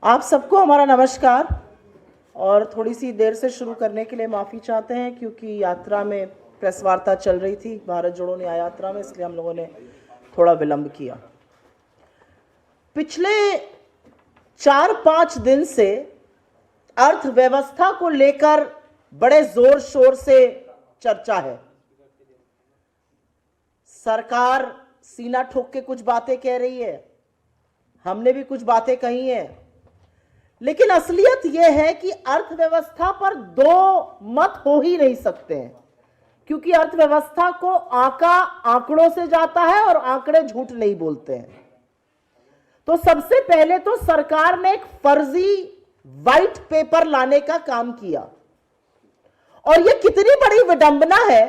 आप सबको हमारा नमस्कार। और थोड़ी सी देर से शुरू करने के लिए माफ़ी चाहते हैं क्योंकि यात्रा में प्रेस वार्ता चल रही थी भारत जोड़ो न्याय यात्रा में, इसलिए हम लोगों ने थोड़ा विलंब किया। पिछले 4-5 दिन से अर्थव्यवस्था को लेकर बड़े जोर शोर से चर्चा है। सरकार सीना ठोक के कुछ बातें कह रही है, हमने भी कुछ बातें कही हैं, लेकिन असलियत यह है कि अर्थव्यवस्था पर दो मत हो ही नहीं सकते हैं, क्योंकि अर्थव्यवस्था को आंका आंकड़ों से जाता है और आंकड़े झूठ नहीं बोलते हैं। तो सबसे पहले तो सरकार ने एक फर्जी व्हाइट पेपर लाने का काम किया, और यह कितनी बड़ी विडंबना है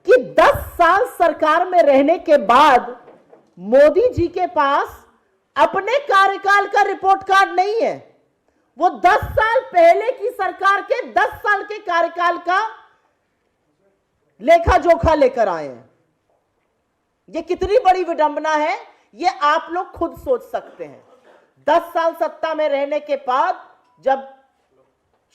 कि 10 साल सरकार में रहने के बाद मोदी जी के पास अपने कार्यकाल का रिपोर्ट कार्ड नहीं है। वो 10 साल पहले की सरकार के 10 साल के कार्यकाल का लेखा जोखा लेकर आए हैं। ये कितनी बड़ी विडंबना है, ये आप लोग खुद सोच सकते हैं। 10 साल सत्ता में रहने के बाद जब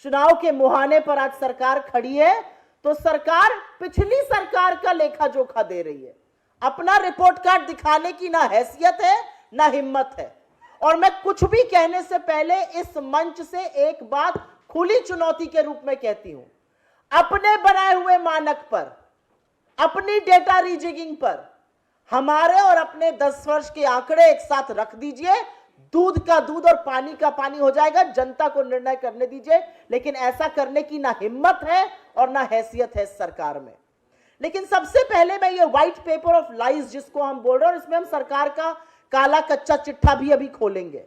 चुनाव के मुहाने पर आज सरकार खड़ी है, तो सरकार पिछली सरकार का लेखा जोखा दे रही है। अपना रिपोर्ट कार्ड दिखाने की ना हैसियत है ना हिम्मत है। और मैं कुछ भी कहने से पहले इस मंच से एक बात खुली चुनौती के रूप में कहती हूं, अपने बनाए हुए मानक पर, अपनी डेटा रीजिगिंग पर हमारे और अपने 10 वर्ष के आंकड़े एक साथ रख दीजिए, दूध का दूध और पानी का पानी हो जाएगा। जनता को निर्णय करने दीजिए, लेकिन ऐसा करने की ना हिम्मत है और ना हैसियत है सरकार में। लेकिन सबसे पहले मैं ये व्हाइट पेपर ऑफ लाइज जिसको हम बोल रहे हैं, और इसमें हम सरकार का काला कच्चा चिट्ठा भी अभी खोलेंगे।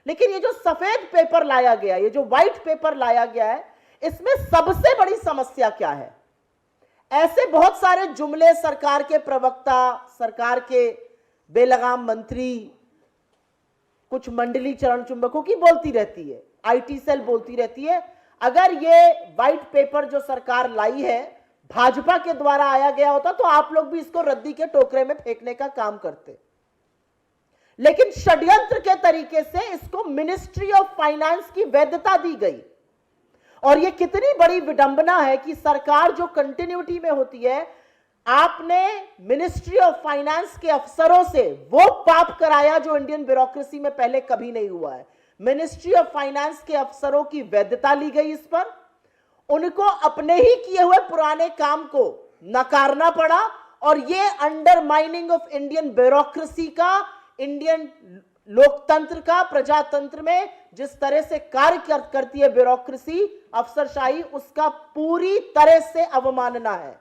लेकिन ये जो सफेद पेपर लाया गया, ये जो व्हाइट पेपर लाया गया है, इसमें सबसे बड़ी समस्या क्या है? ऐसे बहुत सारे जुमले सरकार के प्रवक्ता, सरकार के बेलगाम मंत्री, कुछ मंडली चरण चुंबकों की बोलती रहती है, आईटी सेल बोलती रहती है। अगर ये व्हाइट पेपर जो सरकार लाई है भाजपा के द्वारा आया गया होता तो आप लोग भी इसको रद्दी के टोकरे में फेंकने का काम करते। लेकिन षड्यंत्र के तरीके से इसको मिनिस्ट्री ऑफ फाइनेंस की वैधता दी गई। और यह कितनी बड़ी विडंबना है कि सरकार जो कंटिन्यूटी में होती है, आपने मिनिस्ट्री ऑफ फाइनेंस के अफसरों से वो पाप कराया जो इंडियन ब्यूरोक्रेसी में पहले कभी नहीं हुआ है। मिनिस्ट्री ऑफ फाइनेंस के अफसरों की वैधता ली गई इस पर, उनको अपने ही किए हुए पुराने काम को नकारना पड़ा, और ये अंडरमाइनिंग ऑफ इंडियन ब्यूरोक्रेसी का, इंडियन लोकतंत्र का, प्रजातंत्र में जिस तरह से कार्य करती है ब्यूरोक्रेसी, अफसरशाही, उसका पूरी तरह से अवमानना है।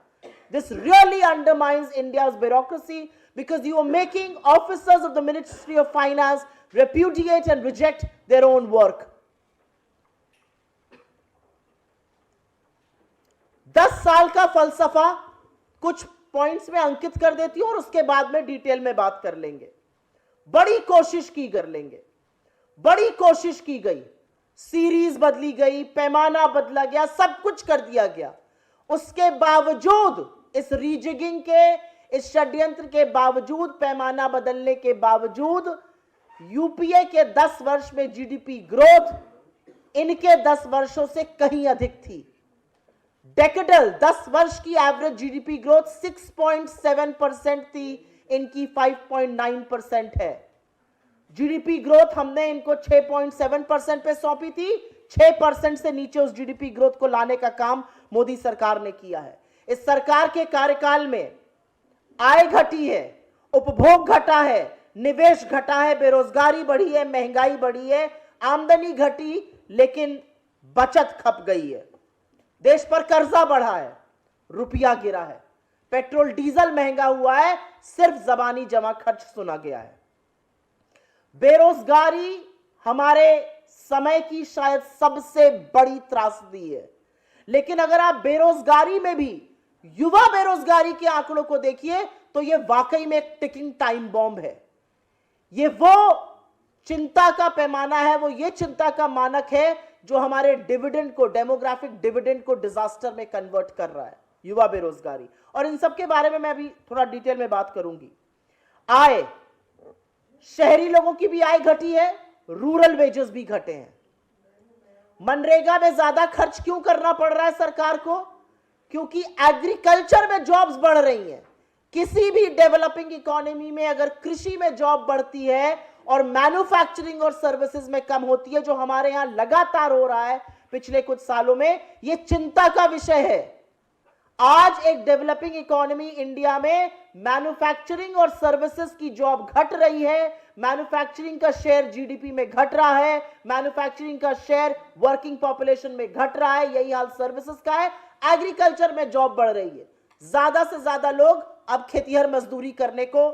This really undermines India's bureaucracy because you are making officers of the Ministry of Finance repudiate and reject their own work. 10 साल का फलसफा कुछ पॉइंट्स में अंकित कर देती हूं और उसके बाद में डिटेल में बात कर लेंगे। बड़ी कोशिश की कर लेंगे, बड़ी कोशिश की गई, सीरीज बदली गई, पैमाना बदला गया, सब कुछ कर दिया गया। उसके बावजूद, इस रीजिगिंग के, इस षड्यंत्र के बावजूद, पैमाना बदलने के बावजूद, यूपीए के 10 वर्ष में जीडीपी ग्रोथ इनके 10 वर्षों से कहीं अधिक थी। डेकेडल 10 वर्ष की एवरेज जीडीपी ग्रोथ 6.7% थी, इनकी 5.9% है। जीडीपी ग्रोथ हमने इनको 6.7% पे सौंपी थी। 6% से नीचे उस जीडीपी ग्रोथ को लाने का काम मोदी सरकार ने किया है। इस सरकार के कार्यकाल में आय घटी है, उपभोग घटा है, निवेश घटा है, बेरोजगारी बढ़ी है, महंगाई बढ़ी है, आमदनी घटी, लेकिन बचत खप गई है। देश पर कर्जा बढ़ा है, रुपया गिरा है, पेट्रोल डीजल महंगा हुआ है, सिर्फ जबानी जमा खर्च सुना गया है। बेरोजगारी हमारे समय की शायद सबसे बड़ी त्रासदी है। लेकिन अगर आप बेरोजगारी में भी युवा बेरोजगारी के आंकड़ों को देखिए तो यह वाकई में एक टिकिंग टाइम बॉम्ब है। यह वो चिंता का पैमाना है, वो ये चिंता का मानक है जो हमारे डिविडेंड को, डेमोग्राफिक डिविडेंड को डिजास्टर में कन्वर्ट कर रहा है, युवा बेरोजगारी। और इन सब के बारे में मैं अभी थोड़ा डिटेल में बात करूंगी। आय, शहरी लोगों की भी आय घटी है, रूरल वेजेस भी घटे हैं। मनरेगा में ज्यादा खर्च क्यों करना पड़ रहा है सरकार को? क्योंकि एग्रीकल्चर में जॉब्स बढ़ रही हैं। किसी भी डेवलपिंग इकोनॉमी में अगर कृषि में जॉब बढ़ती है और मैन्युफैक्चरिंग और सर्विसेज में कम होती है, जो हमारे यहां लगातार हो रहा है पिछले कुछ सालों में, यह चिंता का विषय है। आज एक डेवलपिंग इकोनॉमी इंडिया में मैन्युफैक्चरिंग और सर्विसेज की जॉब घट रही है, मैन्युफैक्चरिंग का शेयर जीडीपी में घट रहा है, मैन्युफैक्चरिंग का शेयर वर्किंग पॉपुलेशन में घट रहा है, यही हाल सर्विसेज का है। एग्रीकल्चर में जॉब बढ़ रही है, ज्यादा से ज्यादा लोग अब खेतिहर मजदूरी करने को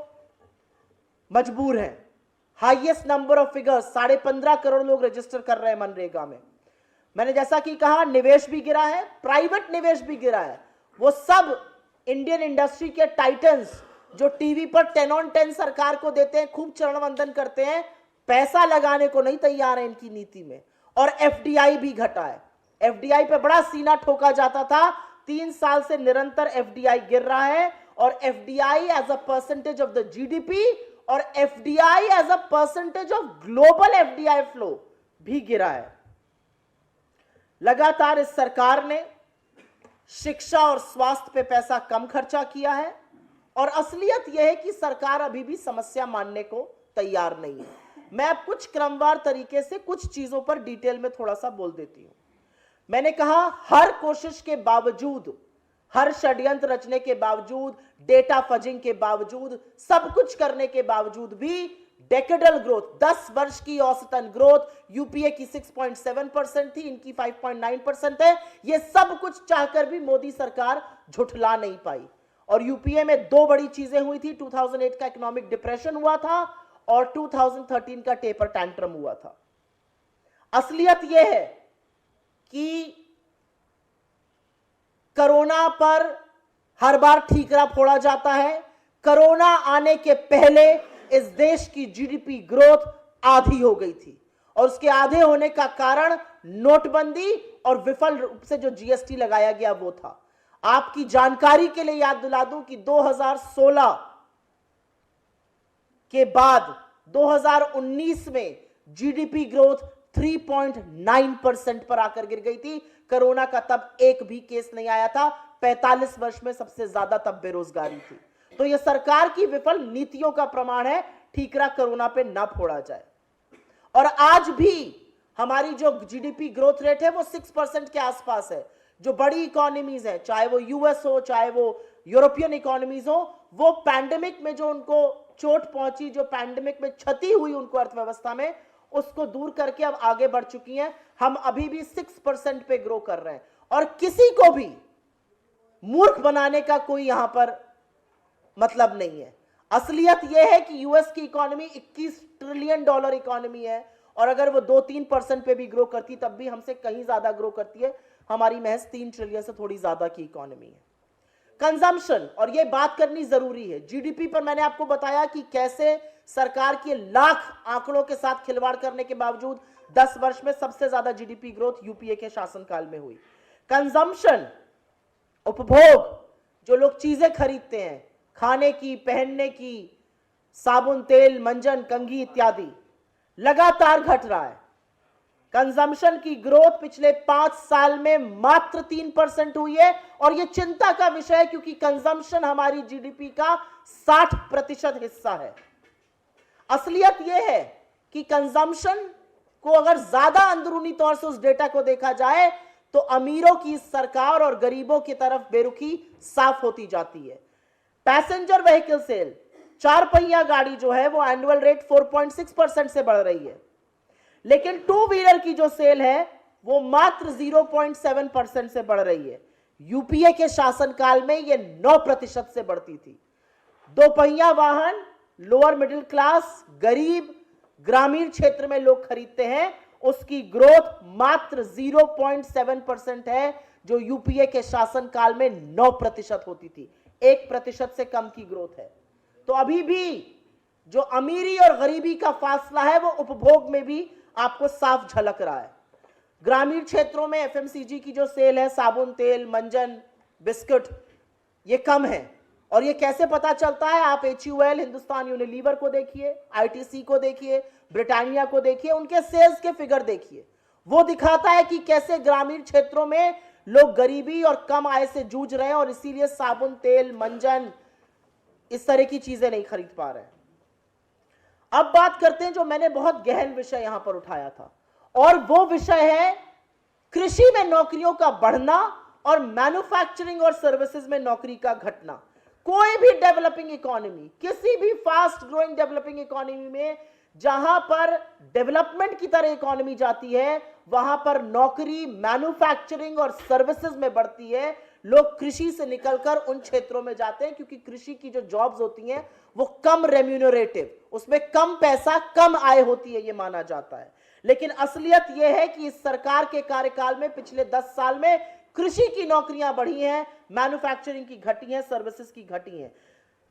मजबूर हैं। Highest number of figures 15.5 crore लोग रजिस्टर कर रहे हैं मनरेगा में। मैंने जैसा कि कहा, निवेश भी गिरा है, प्राइवेट निवेश भी गिरा है। वो सब इंडियन इंडस्ट्री के टाइटन्स जो टीवी पर 10 on 10 सरकार को देते हैं, खूब चरण वंदन करते हैं, पैसा लगाने को नहीं तैयार है इनकी नीति में। और एफडीआई भी घटा है। एफडीआई पे बड़ा सीना ठोका जाता था, 3 साल से निरंतर एफडीआई गिर रहा है। और FDI as a percentage of the GDP और FDI as a percentage of global FDI flow भी गिरा है। लगातार इस सरकार ने शिक्षा और स्वास्थ्य पे पैसा कम खर्चा किया है। और असलियत यह है कि सरकार अभी भी समस्या मानने को तैयार नहीं है। मैं अब कुछ क्रमवार तरीके से कुछ चीजों पर डिटेल में थोड़ा सा बोल देती हूं। मैंने कहा, हर कोशिश के बावजूद, हर षड्यंत्र रचने के बावजूद, डेटा फजिंग के बावजूद, सब कुछ करने के बावजूद भी डेकेडल ग्रोथ, 10 वर्ष की औसतन ग्रोथ यूपीए की 6.7% थी, इनकी 5.9% है। ये सब कुछ चाहकर भी मोदी सरकार झुठला नहीं पाई। और यूपीए में 2 बड़ी चीजें हुई थी। 2008 का इकोनॉमिक डिप्रेशन हुआ था और 2013 का टेपर टैंट्रम हुआ था। असलियत यह है कि कोरोना पर हर बार ठीकरा फोड़ा जाता है। कोरोना आने के पहले इस देश की जीडीपी ग्रोथ आधी हो गई थी और उसके आधे होने का कारण नोटबंदी और विफल रूप से जो जीएसटी लगाया गया वो था। आपकी जानकारी के लिए याद दिला दूं कि 2016 के बाद 2019 में जीडीपी ग्रोथ 3.9% पर आकर गिर गई थी। कोरोना का तब एक भी केस नहीं आया था। 45 वर्ष में सबसे ज्यादा तब बेरोजगारी थी। तो यह सरकार की विफल नीतियों का प्रमाण है, ठीकरा कोरोना पे ना फोड़ा जाए। और आज भी हमारी जो जीडीपी ग्रोथ रेट है वो 6% के आसपास है। जो बड़ी इकोनॉमीज है, चाहे वो यूएस हो, चाहे वो यूरोपियन इकोनॉमीज हो, वो पैंडेमिक में जो उनको चोट पहुंची, जो पैंडेमिक में क्षति हुई उनको अर्थव्यवस्था में, उसको दूर करके अब आगे बढ़ चुकी हैं। हम अभी भी 6% पे ग्रो कर रहे हैं और किसी को भी मूर्ख बनाने का कोई यहां पर मतलब नहीं है। असलियत यह है कि यूएस की इकोनॉमी $21 ट्रिलियन इकोनॉमी है और अगर वो 2-3% पे भी ग्रो करती तब भी हमसे कहीं ज्यादा ग्रो करती है। हमारी महज 3 ट्रिलियन से थोड़ी ज्यादा की इकोनॉमी है। कंजम्पशन, और ये बात करनी जरूरी है, जीडीपी पर मैंने आपको बताया कि कैसे सरकार के लाख आंकड़ों के साथ खिलवाड़ करने के बावजूद 10 वर्ष में सबसे ज्यादा जीडीपी ग्रोथ यूपीए के शासनकाल में हुई। कंजम्पशन, उपभोग, जो लोग चीजें खरीदते हैं, खाने की, पहनने की, साबुन, तेल, मंजन, कंघी इत्यादि, लगातार घट रहा है। कंजम्पशन की ग्रोथ पिछले 5 साल में मात्र 3% हुई है और यह चिंता का विषय है क्योंकि कंजम्पशन हमारी जीडीपी का 60% हिस्सा है। असलियत यह है कि कंजम्पशन को अगर ज्यादा अंदरूनी तौर से उस डेटा को देखा जाए तो अमीरों की सरकार और गरीबों की तरफ बेरुखी साफ होती जाती है। पैसेंजर व्हीकल सेल, 4 पहिया गाड़ी जो है वो एनुअल रेट 4.6% से बढ़ रही है, लेकिन 2 व्हीलर की जो सेल है वो मात्र 0.7% से बढ़ रही है। यूपीए के शासनकाल में ये 9% से बढ़ती थी। 2 पहिया वाहन लोअर मिडिल क्लास, गरीब, ग्रामीण क्षेत्र में लोग खरीदते हैं, उसकी ग्रोथ मात्र 0.7% है, जो यूपीए के शासनकाल में 9% होती थी। 1% से कम की ग्रोथ है। तो अभी भी जो अमीरी और गरीबी का फासला है वो उपभोग में भी आपको साफ झलक रहा है। ग्रामीण क्षेत्रों में एफएमसीजी की जो सेल है, साबुन, तेल, मंजन, बिस्कुट, ये कम है और ये कैसे पता चलता है? आप HUL, हिंदुस्तान यूनिलीवर को देखिए, ITC को देखिए, ब्रिटानिया को देखिए, उनके सेल्स के फिगर देखिए। वो दिखाता है कि कैसे ग्रामीण क्षेत्रों में लोग गरीबी और कम आय से जूझ रहे हैं और इसीलिए साबुन, तेल, मंजन, इस तरह की चीजें नहीं खरीद पा रहे हैं। अब बात करते हैं जो मैंने बहुत गहन विषय यहां पर उठाया था, और वो विषय है कृषि में नौकरियों का बढ़ना और मैन्युफैक्चरिंग और सर्विसेज में नौकरी का घटना। कोई भी डेवलपिंग इकोनॉमी, किसी भी फास्ट ग्रोइंग डेवलपिंग इकोनॉमी में जहां पर डेवलपमेंट की तरह इकोनॉमी जाती है, वहां पर नौकरी मैन्युफैक्चरिंग और सर्विसेज में बढ़ती है। लोग कृषि से निकलकर उन क्षेत्रों में जाते हैं क्योंकि कृषि की जो जॉब्स होती हैं वो कम रेम्यूनरेटिव, उसमें कम पैसा, कम आय होती है, ये माना जाता है। लेकिन असलियत यह है कि इस सरकार के कार्यकाल में पिछले 10 साल में कृषि की नौकरियां बढ़ी हैं, मैन्युफैक्चरिंग की घटी हैं, सर्विसेज की घटी हैं।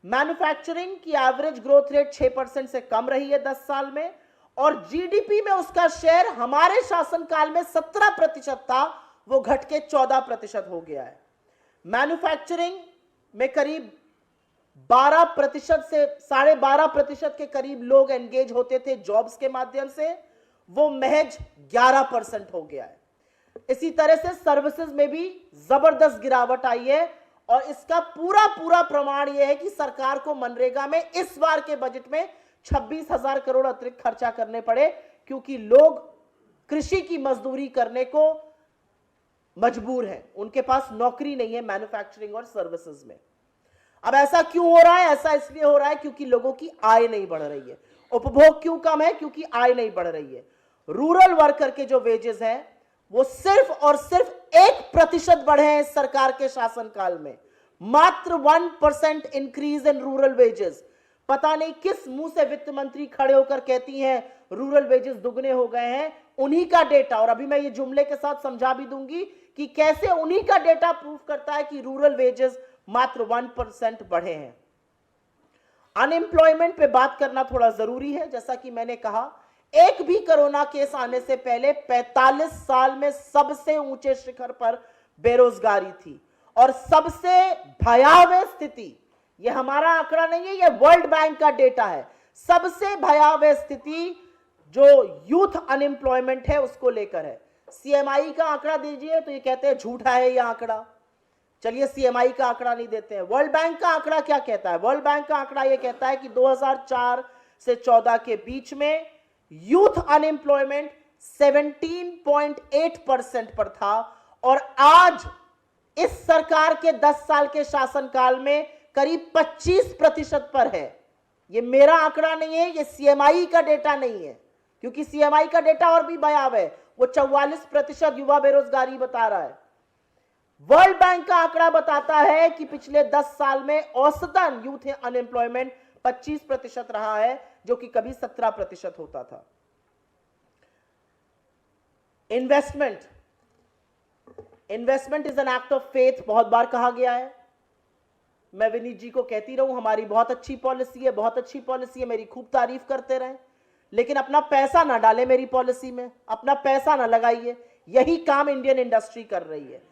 मैन्युफैक्चरिंग की एवरेज ग्रोथ रेट 6% से कम रही है 10 साल में, और जीडीपी में उसका शेयर हमारे शासनकाल में 17% था, वो घट के 14% हो गया है। मैन्युफैक्चरिंग में करीब 12% से 12.5% के करीब लोग एंगेज होते थे जॉब्स के माध्यम से, वो महज 11% हो गया है। इसी तरह से सर्विसेज में भी जबरदस्त गिरावट आई है, और इसका पूरा प्रमाण यह है कि सरकार को मनरेगा में इस बार के बजट में 26,000 करोड़ अतिरिक्त खर्चा करने पड़े, क्योंकि लोग कृषि की मजदूरी करने को मजबूर हैं, उनके पास नौकरी नहीं है मैन्युफैक्चरिंग और सर्विसेज में। अब ऐसा क्यों हो रहा है? ऐसा इसलिए हो रहा है क्योंकि लोगों की आय नहीं बढ़ रही है। उपभोग क्यों कम है? क्योंकि आय नहीं बढ़ रही है। रूरल वर्कर के जो वेजेस हैं वो सिर्फ और सिर्फ 1% बढ़े हैं इस सरकार के शासनकाल में, मात्र 1% इंक्रीज इन रूरल वेजेस। पता नहीं किस मुंह से वित्त मंत्री खड़े होकर कहती हैं रूरल वेजेस दुगने हो गए हैं, उन्हीं का डेटा, और अभी मैं ये जुमले के साथ समझा भी दूंगी कि कैसे उन्हीं का डेटा प्रूव करता है कि रूरल वेजेस मात्र 1% बढ़े हैं। अनएम्प्लॉयमेंट पे बात करना थोड़ा जरूरी है। जैसा कि मैंने कहा, एक भी कोरोना केस आने से पहले 45 साल में सबसे ऊंचे शिखर पर बेरोजगारी थी, और सबसे भयावह स्थिति, ये हमारा आंकड़ा नहीं है, ये वर्ल्ड बैंक का डेटा है, सबसे भयावह स्थिति जो यूथ अनएम्प्लॉयमेंट है उसको लेकर है। सीएमआई का आंकड़ा दीजिए तो ये कहते हैं झूठा है ये आंकड़ा। चलिए सीएमआई का आंकड़ा नहीं देते हैं। वर्ल्ड बैंक का आंकड़ा क्या कहता है? वर्ल्ड बैंक का आंकड़ा ये कहता है कि 2004 से 14 के बीच में यूथ अनएम्प्लॉयमेंट 17.8% पर था, और आज इस सरकार के 10 साल के शासनकाल में करीब 25% पर है। ये मेरा आंकड़ा नहीं है, ये सीएमआई का डेटा नहीं है, क्योंकि सीएमआई का डेटा और भी भयावह है, वो 44% युवा बेरोजगारी बता रहा है। वर्ल्ड बैंक का आंकड़ा बताता है कि पिछले 10 साल में औसतन यूथ अनएम्प्लॉयमेंट 25% रहा है, जो कि कभी 17% होता था। Investment is an act of faith, बहुत बार कहा गया है। मैं विनीत जी को कहती रहूं हमारी बहुत अच्छी पॉलिसी है, बहुत अच्छी पॉलिसी है, मेरी खूब तारीफ करते रहें, लेकिन अपना पैसा ना डालें मेरी पॉलिसी में, अपना पैसा ना लगाइए। यही काम इंडियन इंडस्ट्री कर रही है।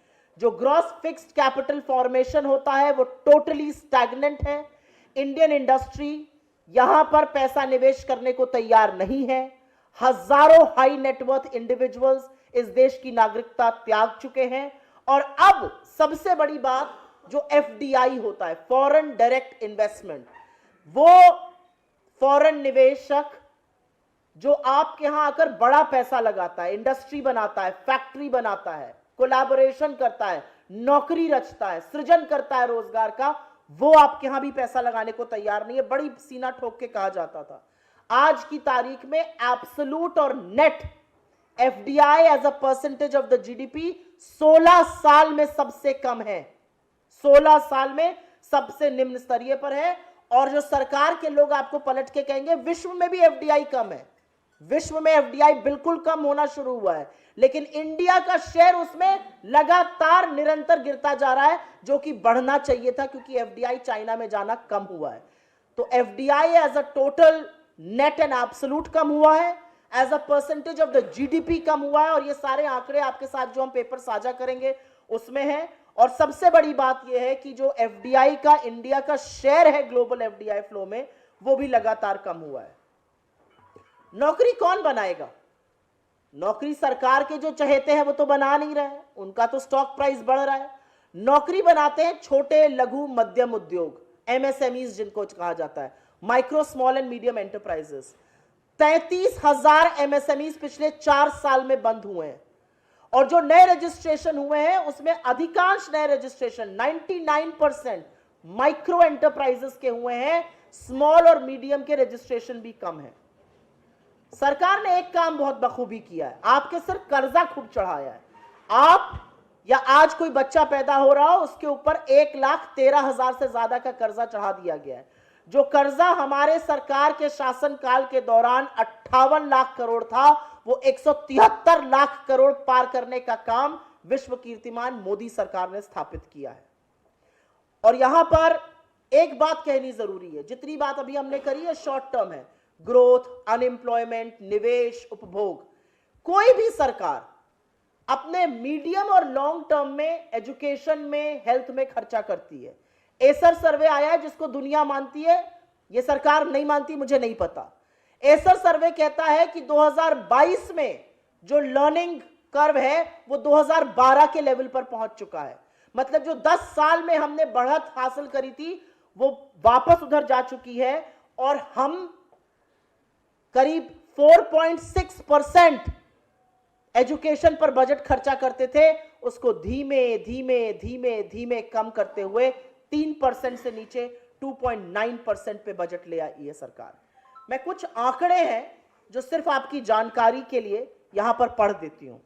जो ग्रॉस फिक्स्ड कैपिटल फॉर्मेशन होता है वो टोटली स्टैग्नेंट है। इंडियन इंडस्ट्री यहां पर पैसा निवेश करने को तैयार नहीं है। हजारों हाई नेटवर्थ इंडिविजुअल्स इस देश की नागरिकता त्याग चुके हैं, और अब सबसे बड़ी बात जो एफडीआई होता है, फॉरेन डायरेक्ट इन्वेस्टमेंट, वो फॉरेन निवेशक जो आपके यहां आकर बड़ा पैसा लगाता है, इंडस्ट्री बनाता है, फैक्ट्री बनाता है, कोलैबोरेशन करता है, नौकरी रचता है, सृजन करता है रोजगार का, वो आपके यहां भी पैसा लगाने को तैयार नहीं है। बड़ी सीना ठोक के कहा जाता था। आज की तारीख में एब्सोल्यूट और net FDI as a percentage of the GDP 16 साल में सबसे कम है, 16 साल में सबसे निम्न स्तरीय पर है। और जो सरकार के लोग आपको पलट के कहेंगे विश्व में भी एफडीआई कम है, विश्व में एफडीआई बिल्कुल कम होना शुरू हुआ है, लेकिन इंडिया का शेयर उसमें लगातार निरंतर गिरता जा रहा है, जो कि बढ़ना चाहिए था, क्योंकि एफडीआई चाइना में जाना कम हुआ है। तो FDI as a total net and absolute कम हुआ है, as a percentage of the GDP कम हुआ है, और ये सारे आंकड़े आपके साथ जो हम पेपर साझा करेंगे उसमें है। और सबसे बड़ी बात यह है कि जो एफडीआई का इंडिया का शेयर है ग्लोबल एफडीआई फ्लो में, वो भी लगातार कम हुआ है। नौकरी कौन बनाएगा? नौकरी सरकार के जो चहेते हैं वो तो बना नहीं रहे हैं, उनका तो स्टॉक प्राइस बढ़ रहा है। नौकरी बनाते हैं छोटे लघु मध्यम उद्योग, एमएसएमईज जिनको कहा जाता है, micro small and medium enterprises. 33,000 MSMEs पिछले 4 साल में बंद हुए हैं, और जो नए रजिस्ट्रेशन हुए हैं उसमें अधिकांश नए रजिस्ट्रेशन 99% माइक्रो एंटरप्राइजेस के हुए हैं। स्मॉल और मीडियम के रजिस्ट्रेशन भी कम है। सरकार ने एक काम बहुत बखूबी किया है, आपके सिर कर्जा खूब चढ़ाया है। आप या आज कोई बच्चा पैदा हो रहा हो उसके ऊपर 1,13,000 से ज्यादा का कर्जा चढ़ा दिया गया है। जो कर्जा हमारे सरकार के शासनकाल के दौरान 58 लाख करोड़ था, वो 173 लाख करोड़ पार करने का काम विश्व कीर्तिमान मोदी सरकार ने स्थापित किया है। और यहां पर एक बात कहनी जरूरी है, जितनी बात अभी हमने करी है शॉर्ट टर्म है, ग्रोथ, अनएम्प्लॉयमेंट, निवेश, उपभोग। कोई भी सरकार अपने मीडियम और लॉन्ग टर्म में एजुकेशन में, हेल्थ में खर्चा करती है। एसर सर्वे आया है जिसको दुनिया मानती है, यह सरकार नहीं मानती, मुझे नहीं पता। एसर सर्वे कहता है कि 2022 में जो लर्निंग कर्व है वो 2012 के लेवल पर पहुंच चुका है। मतलब जो 10 साल में हमने बढ़त हासिल करी थी वो वापस उधर जा चुकी है, और हम करीब 4.6% एजुकेशन पर बजट खर्चा करते थे, उसको धीमे धीमे धीमे धीमे कम करते हुए 3% से नीचे 2.9% पे बजट ले आई है सरकार। मैं कुछ आंकड़े हैं जो सिर्फ आपकी जानकारी के लिए यहां पर पढ़ देती हूं।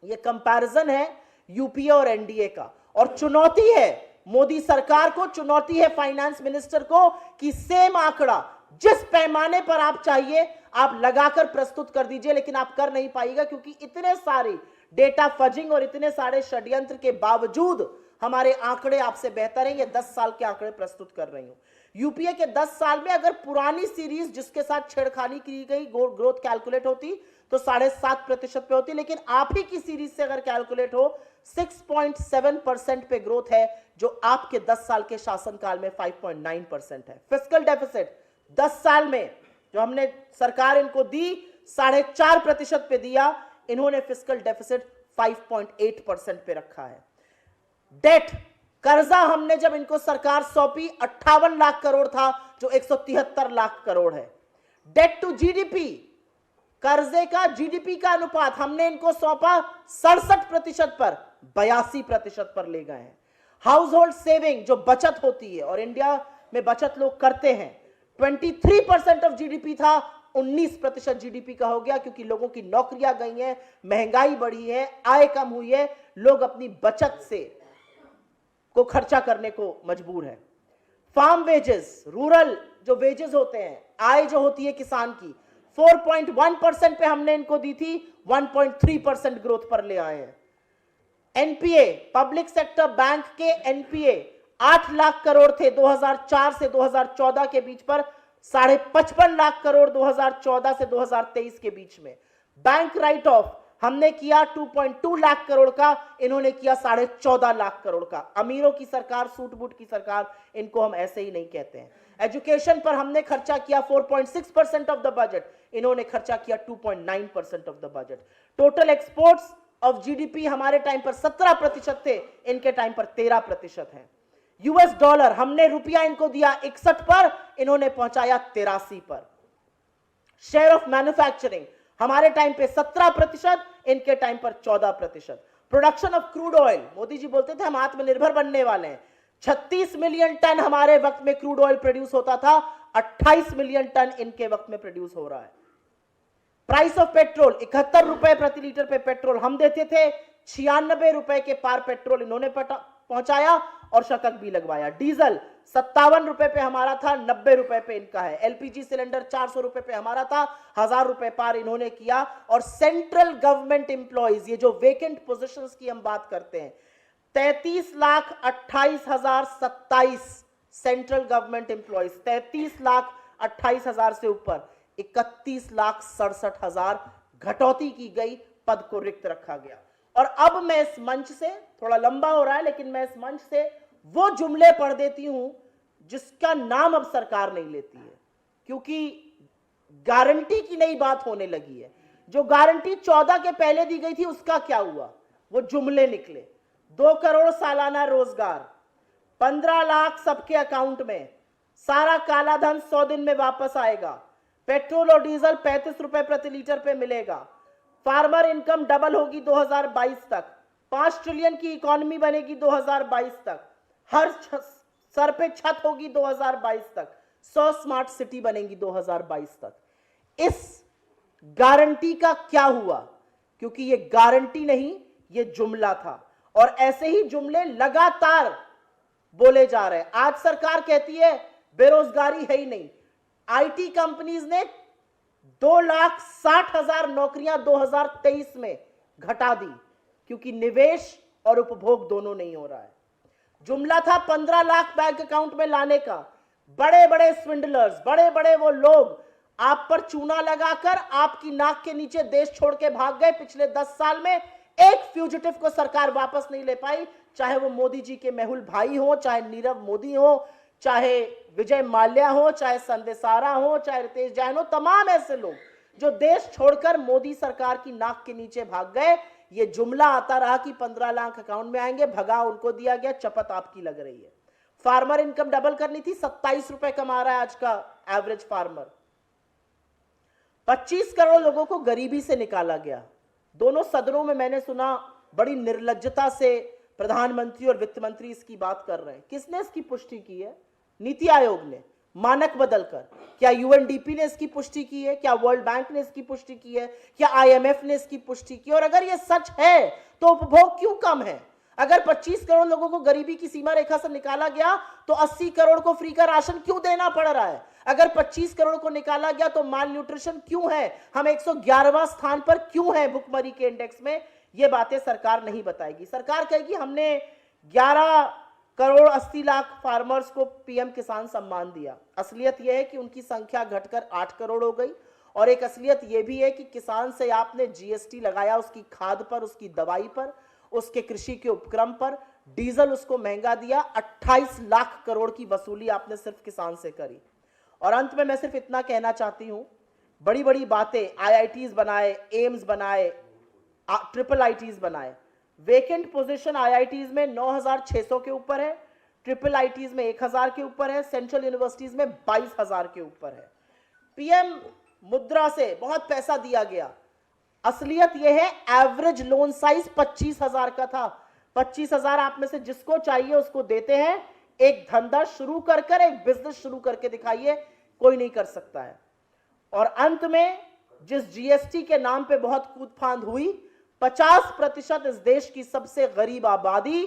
यह कंपैरिजन है यूपीए और एनडीए का, और चुनौती है मोदी सरकार को, चुनौती है फाइनेंस मिनिस्टर को कि सेम आंकड़ा जिस पैमाने पर आप चाहिए आप लगाकर प्रस्तुत कर दीजिए, लेकिन आप कर नहीं पाएगा क्योंकि इतने सारे डेटा फजिंग और इतने सारे षड्यंत्र के बावजूद हमारे आंकड़े आपसे बेहतर हैं। ये 10 साल के आंकड़े प्रस्तुत कर रही हूं। यूपीए के 10 साल में अगर पुरानी सीरीज जिसके साथ छेड़खानी की गई ग्रोथ कैलकुलेट होती तो 7.5% पे होती, लेकिन आप ही की सीरीज से अगर कैलकुलेट हो 6.7% पे ग्रोथ है, जो आपके 10 साल के शासनकाल में 5.9% है। फिस्कल डेफिसिट 10 साल में जो हमने सरकार इनको दी 4.5% पे दिया, इन्होंने फिस्कल डेफिसिट 5.8% पे रखा है। डेट, कर्जा हमने जब इनको सरकार सौंपी 58 लाख करोड़ था, जो 173 लाख करोड़ है। डेट टू जीडीपी, कर्जे का जीडीपी का अनुपात हमने इनको सौंपा 67% पर 82% पर ले गए हैं। हाउस होल्ड सेविंग जो बचत होती है, और इंडिया में बचत लोग करते हैं, 23% ऑफ जीडीपी था, 19% जीडीपी का हो गया, क्योंकि लोगों की नौकरियां गई हैं, महंगाई बढ़ी है, आय कम हुई है, लोग अपनी बचत से को खर्चा करने को मजबूर है। फार्म वेजेस, रूरल जो वेजेस होते हैं, आय जो होती है किसान की, 4.1% पे हमने इनको दी थी, 1.3% ग्रोथ पर ले आए हैं। एनपीए, पब्लिक सेक्टर बैंक के एनपीए 8 लाख करोड़ थे 2004 से 2014 के बीच पर, 55.5 लाख करोड़ 2014 से 2023 के बीच में। बैंक राइट ऑफ हमने किया 2.2 लाख करोड़ का, इन्होंने किया 14.5 लाख करोड़ का। अमीरों की सरकार, सूट बूट की सरकार, इनको हम ऐसे ही नहीं कहते हैं। एजुकेशन पर हमने खर्चा किया 4.6% ऑफ द बजट, इन्होंने खर्चा किया 2.9% of the budget. Total exports of GDP हमारे टाइम पर 17% थे, इनके टाइम पर 13% है। यूएस डॉलर हमने रुपया इनको दिया 61 पर, इन्होंने पहुंचाया 83 पर। शेयर ऑफ मैन्युफैक्चरिंग हमारे टाइम पे 17%, इनके टाइम पर 14%। Production of crude oil, Modi ji बोलते थे हम आत्मनिर्भर बनने वाले हैं, 36 मिलियन टन हमारे वक्त में क्रूड ऑयल प्रोड्यूस होता था, 28 मिलियन टन इनके वक्त में प्रोड्यूस हो रहा है। प्राइस ऑफ पेट्रोल 71 रुपए प्रति लीटर पे पेट्रोल हम देते थे, 96 रुपए के पार पेट्रोल इन्होंने पहुंचाया और शकक भी लगवाया। डीजल 57 रुपए पे हमारा था, 90 रुपए पे इनका है। एलपीजी सिलेंडर 400 रुपए पे हमारा था, 1000 रुपए पार इन्होंने किया। और सेंट्रल गवर्नमेंट एम्प्लॉइज, ये जो वेकेंट पोजीशंस की हम बात करते हैं, 33,28,027 सेंट्रल गवर्नमेंट एम्प्लॉइज, 33,28,000 से ऊपर 31,67,000 घटौती की गई, पद को रिक्त रखा गया। और अब मैं इस मंच से, थोड़ा लंबा हो रहा है लेकिन मैं इस मंच से वो जुमले पढ़ देती हूं जिसका नाम अब सरकार नहीं लेती है, क्योंकि गारंटी की नई बात होने लगी है। जो गारंटी 14 के पहले दी गई थी उसका क्या हुआ, वो जुमले निकले। 2 करोड़ सालाना रोजगार, 15 लाख सबके अकाउंट में, सारा काला धन 100 दिन में वापस आएगा, पेट्रोल और डीजल 35 रुपए प्रति लीटर पे मिलेगा, फार्मर इनकम डबल होगी 2022 तक, 5 ट्रिलियन की इकोनॉमी बनेगी 2022 तक, हर सर पे छत होगी 2022 तक, 100 स्मार्ट सिटी बनेगी 2022 तक। इस गारंटी का क्या हुआ? क्योंकि ये गारंटी नहीं, ये जुमला था, और ऐसे ही जुमले लगातार बोले जा रहे हैं। आज सरकार कहती है बेरोजगारी है ही नहीं। आईटी कंपनीज ने 2,60,000 नौकरियां 2023 में घटा दी, क्योंकि निवेश और उपभोग दोनों नहीं हो रहा है। जुमला था 15 लाख बैंक अकाउंट में लाने का। बड़े बड़े स्विंडलर्स, बड़े बड़े वो लोग आप पर चूना लगाकर आपकी नाक के नीचे देश छोड़ के भाग गए। पिछले 10 साल में एक फ्यूजिटिव को सरकार वापस नहीं ले पाई, चाहे वो मोदी जी के मेहुल भाई हो, चाहे नीरव मोदी हो, चाहे विजय माल्या हो, चाहे संदेशारा हो, चाहे रितेश जैन हो। तमाम ऐसे लोग जो देश छोड़कर मोदी सरकार की नाक के नीचे भाग गए। ये जुमला आता रहा कि 15 लाख अकाउंट में आएंगे, भगा उनको दिया गया, चपत आपकी लग रही है। फार्मर इनकम डबल करनी थी, 27 रुपए कमा रहा है आज का एवरेज फार्मर। 25 करोड़ लोगों को गरीबी से निकाला गया। दोनों सदनों में मैंने सुना बड़ी निर्लज्जता से प्रधानमंत्री और वित्त मंत्री इसकी बात कर रहे हैं। किसने इसकी पुष्टि की है? नीति आयोग ने, मानक बदलकर। क्या यूएनडीपी ने इसकी पुष्टि की है? क्या वर्ल्ड बैंक ने इसकी पुष्टि की है? क्या आईएमएफ ने इसकी पुष्टि की? और अगर यह सच है तो उपभोग क्यों कम है? अगर 25 करोड़ लोगों को गरीबी की सीमा रेखा से निकाला गया तो 80 करोड़ को फ्री का राशन क्यों देना पड़ रहा है? अगर 25 करोड़ को निकाला गया तो माल न्यूट्रिशन क्यों है? हम 111वां स्थान पर क्यों है भुखमरी के इंडेक्स में? ये बातें सरकार नहीं बताएगी। सरकार कहेगी हमने 11 करोड़ 80 लाख फार्मर्स को पीएम किसान सम्मान दिया। असलियत यह है कि उनकी संख्या घटकर 8 करोड़ हो गई। और एक असलियत यह भी है कि किसान से आपने जीएसटी लगाया, उसकी खाद पर, उसकी दवाई पर, उसके कृषि के उपक्रम पर, डीजल उसको महंगा दिया। 28 लाख करोड़ की वसूली आपने सिर्फ किसान से करी। और अंत में मैं सिर्फ इतना कहना चाहती हूं, बड़ी बड़ी बातें, आईआईटीज बनाए, एम्स बनाए, ट्रिपल आईटीज बनाए, वेकेंट पोजीशन आईआईटीज में 9,600 के ऊपर है, ट्रिपल आईटीज में 1,000 के ऊपर है, सेंट्रल यूनिवर्सिटीज में 22,000 के ऊपर है। पीएम मुद्रा से बहुत पैसा दिया गया। असलियत यह है एवरेज लोन साइज 25,000 का था। 25,000 आप में से जिसको चाहिए उसको देते हैं। एक धंधा शुरू कर एक बिजनेस शुरू करके दिखाइए, कोई नहीं कर सकता है। और अंत में जिस जीएसटी के नाम पे बहुत कूदफांद हुई, 50% इस देश की सबसे गरीब आबादी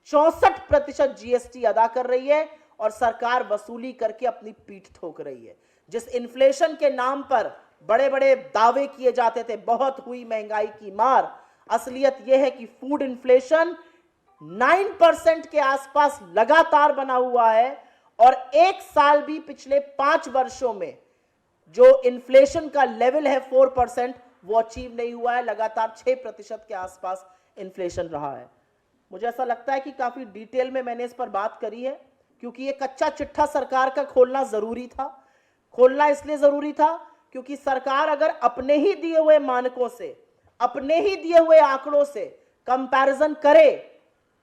64% जीएसटी अदा कर रही है और सरकार वसूली करके अपनी पीठ ठोक रही है। जिस इन्फ्लेशन के नाम पर बड़े बड़े दावे किए जाते थे, बहुत हुई महंगाई की मार, असलियत यह है कि फूड इन्फ्लेशन 9% के आसपास लगातार बना हुआ है। और एक साल भी पिछले 5 वर्षों में जो इन्फ्लेशन का लेवल है 4%, वो अचीव नहीं हुआ है। लगातार 6% के आसपास इन्फ्लेशन रहा है। मुझे ऐसा लगता है कि काफी डिटेल में मैंने इस पर बात करी है, क्योंकि ये कच्चा चिट्ठा सरकार का खोलना जरूरी था। खोलना इसलिए जरूरी था क्योंकि सरकार अगर अपने ही दिए हुए मानकों से, अपने ही दिए हुए आंकड़ों से कंपैरिजन करे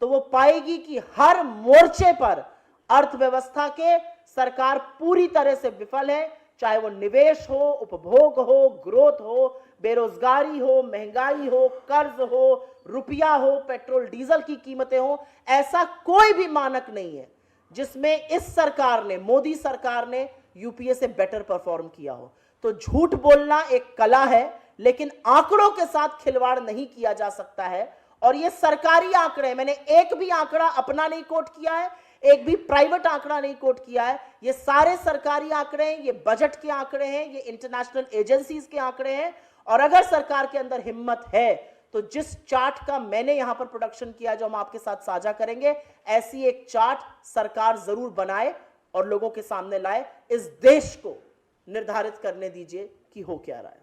तो वो पाएगी कि हर मोर्चे पर अर्थव्यवस्था के सरकार पूरी तरह से विफल है। चाहे वो निवेश हो, उपभोग हो, ग्रोथ हो, बेरोजगारी हो, महंगाई हो, कर्ज हो, रुपया हो, पेट्रोल डीजल की कीमतें हो, ऐसा कोई भी मानक नहीं है जिसमें इस सरकार ने, मोदी सरकार ने यूपीए से बेटर परफॉर्म किया हो। तो झूठ बोलना एक कला है, लेकिन आंकड़ों के साथ खिलवाड़ नहीं किया जा सकता है। और ये सरकारी आंकड़े हैं, मैंने एक भी आंकड़ा अपना नहीं कोट किया है, एक भी प्राइवेट आंकड़ा नहीं कोट किया है। ये सारे सरकारी आंकड़े हैं, ये बजट के आंकड़े हैं, ये इंटरनेशनल एजेंसीज के आंकड़े हैं। और अगर सरकार के अंदर हिम्मत है तो जिस चार्ट का मैंने यहां पर प्रोडक्शन किया, जो हम आपके साथ साझा करेंगे, ऐसी एक चार्ट सरकार जरूर बनाए और लोगों के सामने लाए। इस देश को निर्धारित करने दीजिए कि हो क्या रहा है।